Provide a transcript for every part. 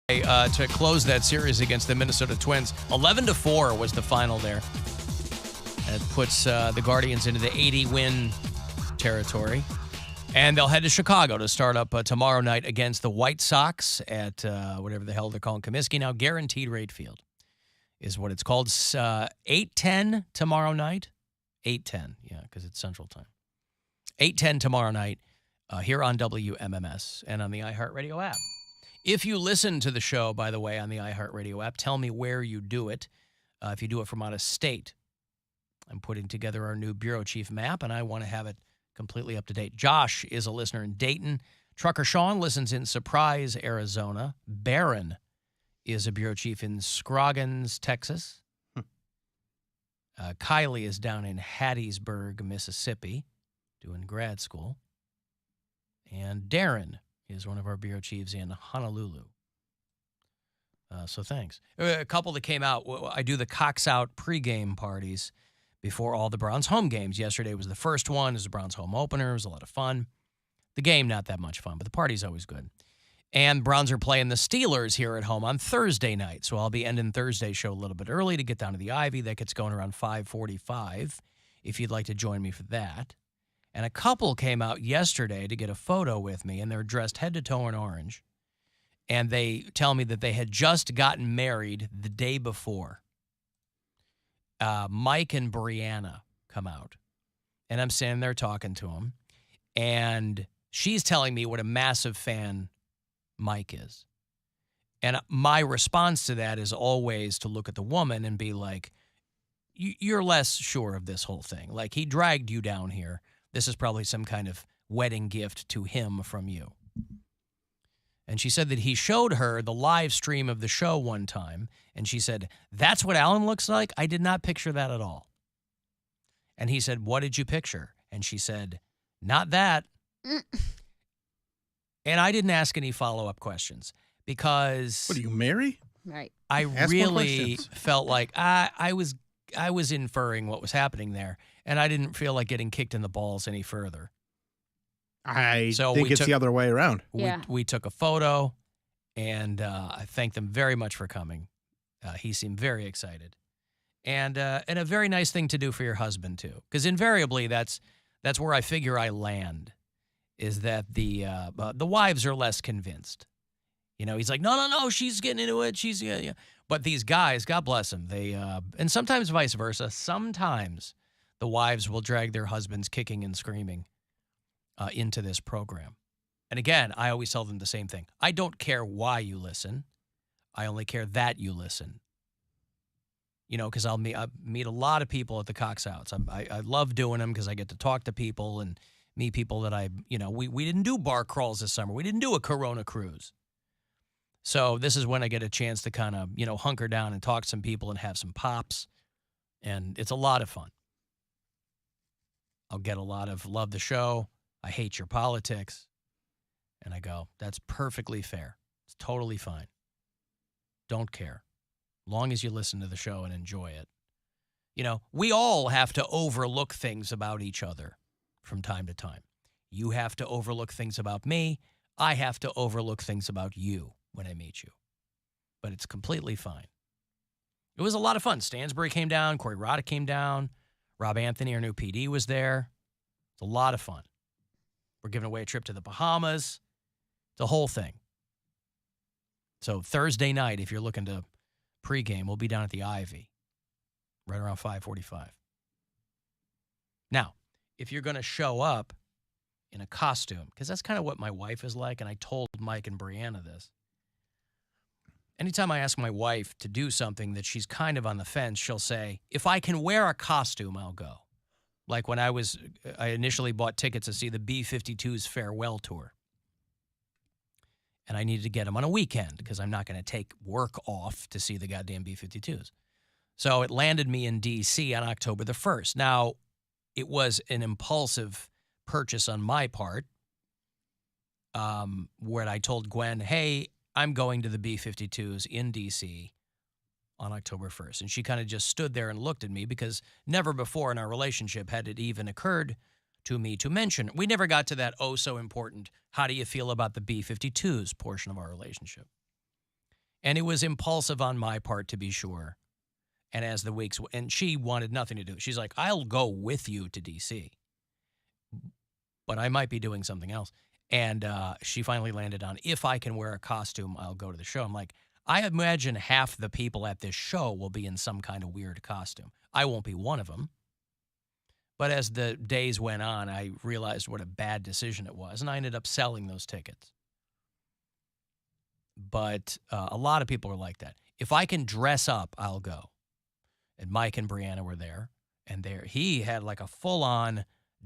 To close that series against the Minnesota Twins. 11-4 was the final there. And it puts the Guardians into the 80-win territory. And they'll head to Chicago to start up tomorrow night against the White Sox at whatever the hell they're calling Comiskey now. Guaranteed Rate Field is what it's called. 8:10 tomorrow night. 8:10, yeah, because it's Central Time. 8:10 tomorrow night here on WMMS and on the iHeartRadio app. If you listen to the show, by the way, on the iHeartRadio app, tell me where you do it. If you do it from out of state, I'm putting together our new bureau chief map, and I want to have it completely up to date. Josh is a listener in Dayton. Trucker Sean listens in Surprise, Arizona. Barron is a bureau chief in Scroggins, Texas. Kylie is down in Hattiesburg, Mississippi, doing grad school. And Darren is one of our bureau chiefs in Honolulu. So thanks. A couple that came out. I do the Cox Out pregame parties before all the Browns home games. Yesterday was the first one. It was the Browns home opener. It was a lot of fun. The game, not that much fun, but the party's always good. And Browns are playing the Steelers here at home on Thursday night. So I'll be ending Thursday's show a little bit early to get down to the Ivy. That gets going around 5:45 if you'd like to join me for that. And a couple came out yesterday to get a photo with me, and they're dressed head to toe in orange. And they tell me that they had just gotten married the day before. Mike and Brianna come out. And I'm standing there talking to them. And she's telling me what a massive fan Mike is. And my response to that is always to look at the woman and be like, you're less sure of this whole thing. Like, he dragged you down here. This is probably some kind of wedding gift to him from you. And she said that he showed her the live stream of the show one time, and she said, that's what Alan looks like? I did not picture that at all. And he said, what did you picture? And she said, not that. And I didn't ask any follow-up questions because... What, are you married? Right. I really felt like I was inferring what was happening there, and I didn't feel like getting kicked in the balls any further. I think it's the other way around. We took a photo, and I thanked them very much for coming. He seemed very excited. And a very nice thing to do for your husband, too. Because invariably, that's where I figure I land, is that the wives are less convinced. You know, he's like, no, she's getting into it. She's, yeah. But these guys, God bless them, they, and sometimes vice versa, sometimes the wives will drag their husbands kicking and screaming into this program. And again, I always tell them the same thing. I don't care why you listen. I only care that you listen. You know, because I'll meet a lot of people at the Cox Outs. I love doing them because I get to talk to people and meet people that we didn't do bar crawls this summer. We didn't do a Corona cruise. So this is when I get a chance to kind of, hunker down and talk to some people and have some pops. And it's a lot of fun. I'll get a lot of love the show. I hate your politics. And I go, that's perfectly fair. It's totally fine. Don't care. Long as you listen to the show and enjoy it. We all have to overlook things about each other from time to time. You have to overlook things about me. I have to overlook things about you when I meet you. But it's completely fine. It was a lot of fun. Stansbury came down. Corey Roddick came down. Rob Anthony, our new PD, was there. It's a lot of fun. We're giving away a trip to the Bahamas. The whole thing. So Thursday night, if you're looking to pregame, we'll be down at the Ivy right around 5:45. Now, if you're going to show up in a costume, because that's kind of what my wife is like, and I told Mike and Brianna this. Anytime I ask my wife to do something that she's kind of on the fence, she'll say, if I can wear a costume, I'll go. Like when I initially bought tickets to see the B-52's farewell tour. And I needed to get them on a weekend because I'm not going to take work off to see the goddamn B-52s. So it landed me in D.C. on October the 1st. Now, it was an impulsive purchase on my part where I told Gwen, hey, I'm going to the B-52s in D.C. on October 1st. And she kind of just stood there and looked at me because never before in our relationship had it even occurred to me to mention. We never got to that so important, how do you feel about the B-52s portion of our relationship. And it was impulsive on my part, to be sure. And as the weeks, and she wanted nothing to do. She's like, I'll go with you to D.C., but I might be doing something else. And she finally landed on, if I can wear a costume, I'll go to the show. I'm like, I imagine half the people at this show will be in some kind of weird costume. I won't be one of them. But as the days went on, I realized what a bad decision it was, and I ended up selling those tickets. But a lot of people are like that. If I can dress up, I'll go. And Mike and Brianna were there, and he had like a full-on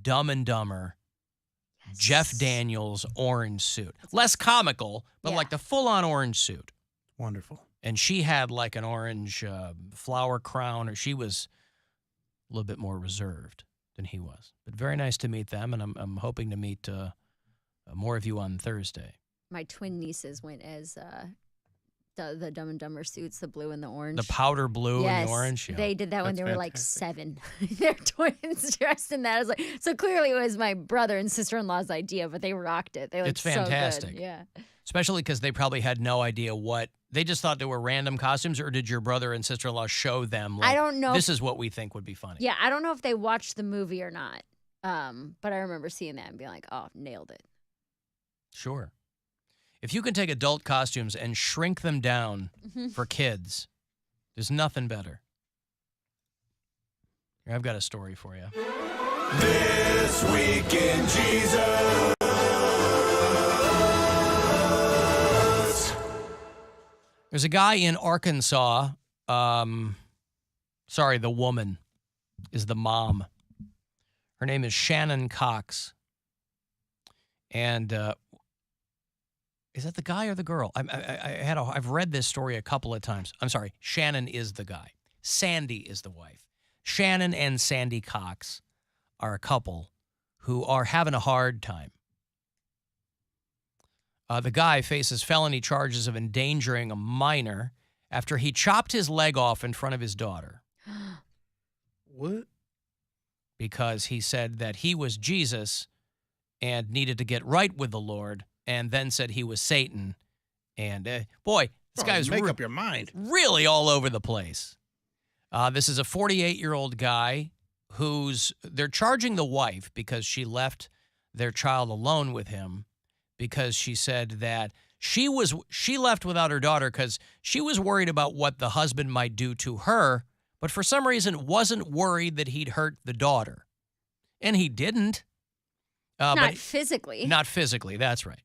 Dumb and Dumber Jeff Daniels orange suit. Less comical, but like the full-on orange suit. Wonderful. And she had like an orange flower crown, or she was a little bit more reserved than he was. But very nice to meet them, and I'm hoping to meet more of you on Thursday. My twin nieces went as the Dumb and Dumber suits, the blue and the orange. The powder blue and the orange? Yeah. They did that when they were like 7. They're twins dressed in that. I was like, so clearly it was my brother and sister-in-law's idea, but they rocked it. They looked it's fantastic. So good. Yeah. Especially because they probably had no idea what. They just thought they were random costumes, or did your brother and sister-in-law show them? Like, I don't know. This is what we think would be funny. Yeah, I don't know if they watched the movie or not. But I remember seeing that and being like, oh, nailed it. Sure. If you can take adult costumes and shrink them down for kids, there's nothing better. Here, I've got a story for you. This Week in Jesus. There's a guy in Arkansas. Sorry, the woman is the mom. Her name is Shannon Cox. And is that the guy or the girl? I've read this story a couple of times. I'm sorry. Shannon is the guy. Sandy is the wife. Shannon and Sandy Cox are a couple who are having a hard time. The guy faces felony charges of endangering a minor after he chopped his leg off in front of his daughter. What? Because he said that he was Jesus and needed to get right with the Lord, and then said he was Satan. And boy, this guy's make up your mind. Really all over the place. This is a 48-year-old guy they're charging the wife because she left their child alone with him, because she said that she left without her daughter because she was worried about what the husband might do to her, but for some reason wasn't worried that he'd hurt the daughter. And he didn't. Not physically. Not physically, that's right.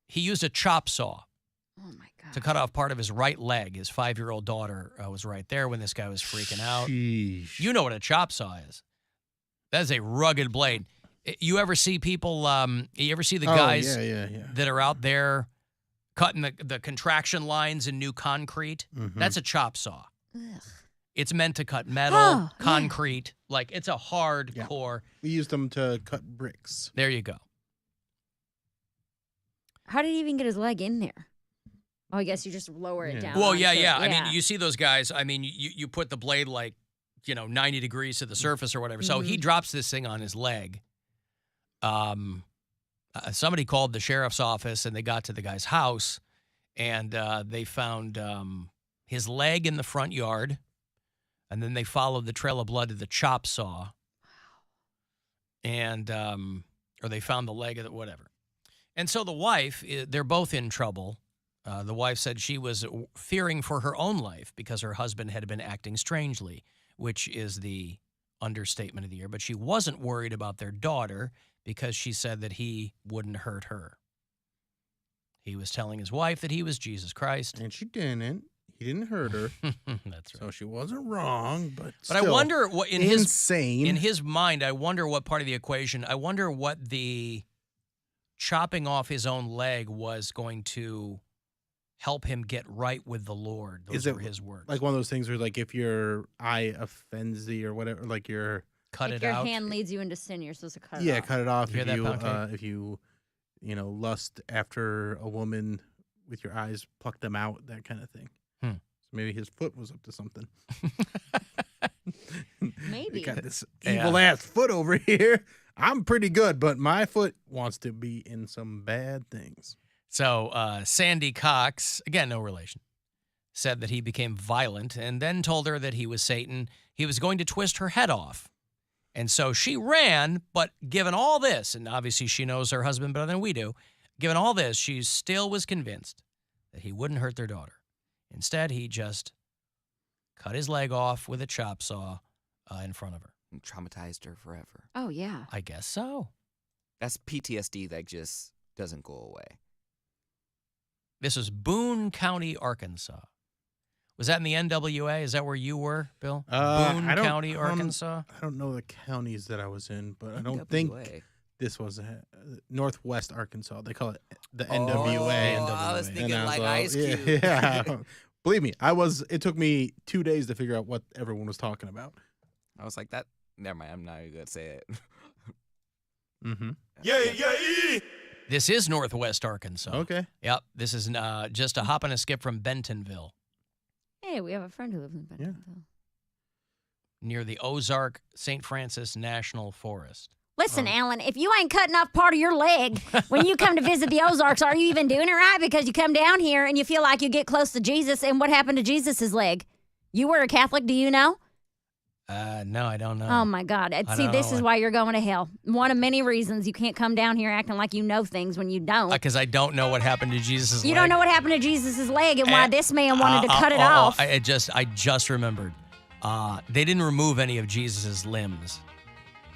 He used a chop saw to cut off part of his right leg. His 5-year-old daughter was right there when this guy was freaking out. Sheesh. You know what a chop saw is. That is a rugged blade. You ever see people, you ever see the guys that are out there cutting the contraction lines in new concrete? Mm-hmm. That's a chop saw. Ugh. It's meant to cut metal, concrete. Yeah. Like, it's a hardcore. Yeah. We used them to cut bricks. There you go. How did he even get his leg in there? Oh, I guess you just lower it down. Well, yeah. I mean, you see those guys. I mean, you put the blade, 90 degrees to the surface or whatever. Mm-hmm. So he drops this thing on his leg. Somebody called the sheriff's office, and they got to the guy's house, and they found his leg in the front yard, and then they followed the trail of blood to the chop saw. Wow. And or they found the leg of it, whatever. And so the wife, they're both in trouble. The wife said she was fearing for her own life because her husband had been acting strangely, which is the understatement of the year. But she wasn't worried about their daughter because she said that he wouldn't hurt her. He was telling his wife that he was Jesus Christ. And she didn't. He didn't hurt her. That's right. So she wasn't wrong, but I wonder what in insane. his mind, I wonder what part of the equation, I wonder what the chopping off his own leg was going to help him get right with the Lord. Those were his words. Like one of those things where, like, if your eye offends thee or whatever, like you're cut if it your out. Your hand leads you into sin, you're supposed to cut it off. Yeah, cut it off. If you lust after a woman with your eyes, pluck them out, that kind of thing. So maybe his foot was up to something. Maybe. Got this evil ass foot over here. I'm pretty good, but my foot wants to be in some bad things. So Sandy Cox, again, no relation, said that he became violent and then told her that he was Satan. He was going to twist her head off. And so she ran, but given all this, and obviously she knows her husband better than we do, given all this, she still was convinced that he wouldn't hurt their daughter. Instead, he just cut his leg off with a chop saw in front of her. And traumatized her forever. Oh, yeah. I guess so. That's PTSD that just doesn't go away. This was Boone County, Arkansas. Was that in the NWA? Is that where you were, Bill? Boone County, Arkansas? I don't know the counties that I was in, but I don't think this was Northwest Arkansas. They call it the NWA. Oh, I was thinking like all, Ice Cube. Yeah. Believe me, it took me 2 days to figure out what everyone was talking about. I was like, that. Never mind. I'm not even going to say it. Mm-hmm. Yeah. This is Northwest Arkansas. Okay. Yep. This is just a hop and a skip from Bentonville, Hey, we have a friend who lives in Bentonville. near the Ozark St. Francis National Forest. Listen, Alan, if you ain't cutting off part of your leg when you come to visit the Ozarks, are you even doing it right? Because you come down here and you feel like you get close to Jesus, and what happened to Jesus' leg? You were a Catholic, do you know? No, I don't know. Oh, my God. See, this is why you're going to hell. One of many reasons you can't come down here acting like you know things when you don't. Because I don't know what happened to Jesus' leg. You don't know what happened to Jesus' leg and why this man wanted to cut it off. I just remembered. They didn't remove any of Jesus' limbs.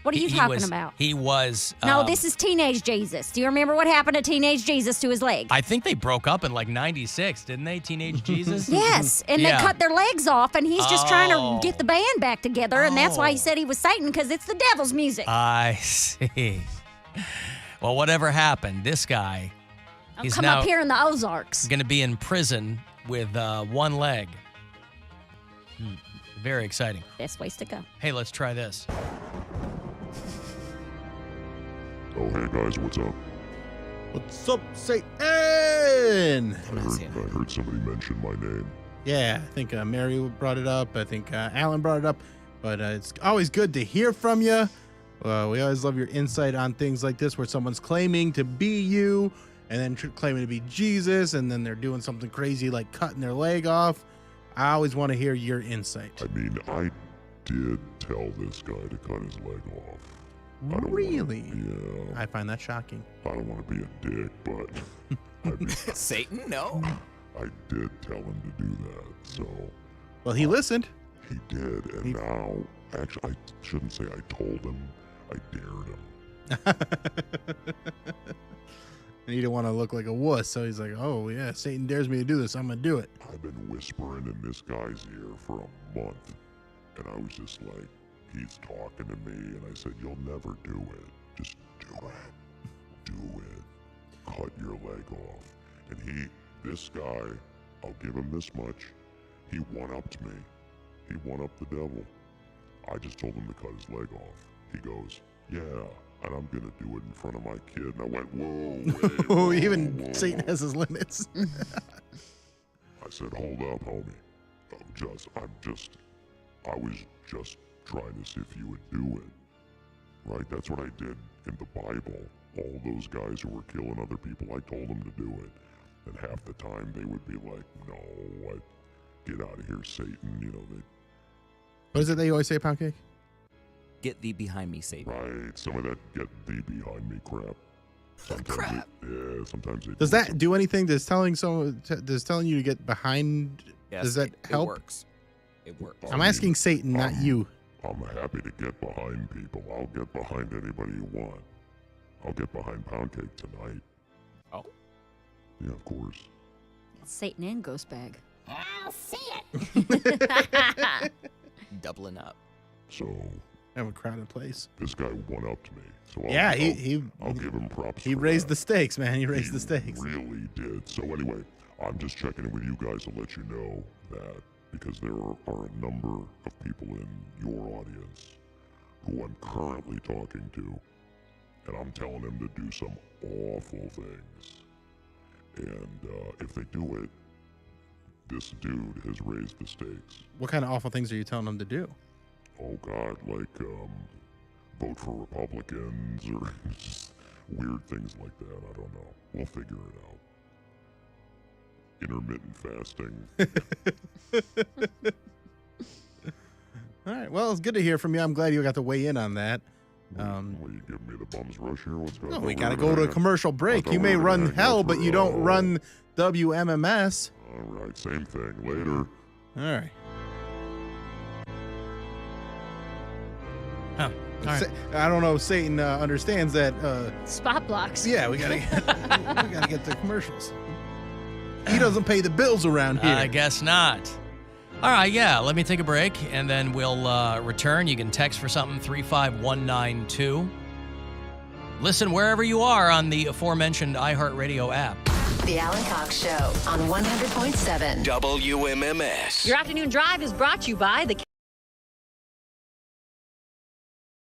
What are you talking about? He was... No, this is teenage Jesus. Do you remember what happened to teenage Jesus to his leg? I think they broke up in like 96, didn't they, teenage Jesus? Yes, and they cut their legs off, and he's just trying to get the band back together, and that's why he said he was Satan, because it's the devil's music. I see. Well, whatever happened, this guy, he's come now up here in the Ozarks. going to be in prison with one leg. Very exciting. Best ways to go. Hey, let's try this. Oh, hey guys, what's up? What's up, Satan? I heard somebody mention my name. Yeah, I think Mary brought it up. I think Alan brought it up. But it's always good to hear from you. We always love your insight on things like this where someone's claiming to be you and then claiming to be Jesus, and then they're doing something crazy like cutting their leg off. I always want to hear your insight. I mean, I did tell this guy to cut his leg off. Really? Yeah. I find that shocking. I don't want to be a dick, but I mean, Satan? No. I did tell him to do that, so... Well, he listened. He did, and now... Actually, I shouldn't say I told him. I dared him. And he didn't want to look like a wuss, so he's like, oh, yeah, Satan dares me to do this. I'm going to do it. I've been whispering in this guy's ear for a month, and I was just like, he's talking to me, and I said, you'll never do it. Just do it. Do it. Cut your leg off. And this guy, I'll give him this much, he one-upped me. He one-upped the devil. I just told him to cut his leg off. He goes, yeah, and I'm going to do it in front of my kid. And I went, whoa, wait, Even whoa. Satan has his limits. I said, hold up, homie. I was just trying to see if you would do it. Right? That's what I did in the Bible. All those guys who were killing other people, I told them to do it. And half the time they would be like, no, get out of here, Satan. You know, What is it that you always say, Poundcake? Get thee behind me, Satan. right, some of that get thee behind me crap. Sometimes Crap. sometimes they Does do that do anything? Does telling you to get behind, Yes, does that help? It works. It works. I'm asking Satan, not you. I'm happy to get behind people. I'll get behind anybody you want. I'll get behind Poundcake tonight. Oh. Yeah, of course. Satan and Ghost Bag. I'll see it. Doubling up. So I have a crowded place. this guy one-upped me. So Yeah, I'll give him props. he for raised that. the stakes, man. He raised the He stakes. really did. So anyway, I'm just checking in with you guys to let you know that because there are a number of people in your audience who I'm currently talking to, and I'm telling them to do some awful things. And if they do it, this dude has raised the stakes. What kind of awful things are you telling them to do? Oh God, like vote for Republicans or just weird things like that. I don't know. We'll figure it out. intermittent fasting. All right. Well, it's good to hear from you. I'm glad you got to weigh in on that. Will you give me the bum's rush here? What's going on? No, we got to go to a commercial break. You may run hell, but you don't run WMMS. All right, same thing. Later. All right. Huh. All right. I don't know if Satan understands that. Spot blocks. Yeah, we gotta get the commercials. He doesn't pay the bills around here. I guess not. All right, yeah, let me take a break, and then we'll return. You can text for something, 35192. Listen wherever you are on the aforementioned iHeartRadio app. The Alan Cox Show on 100.7 WMMS. Your afternoon drive is brought to you by the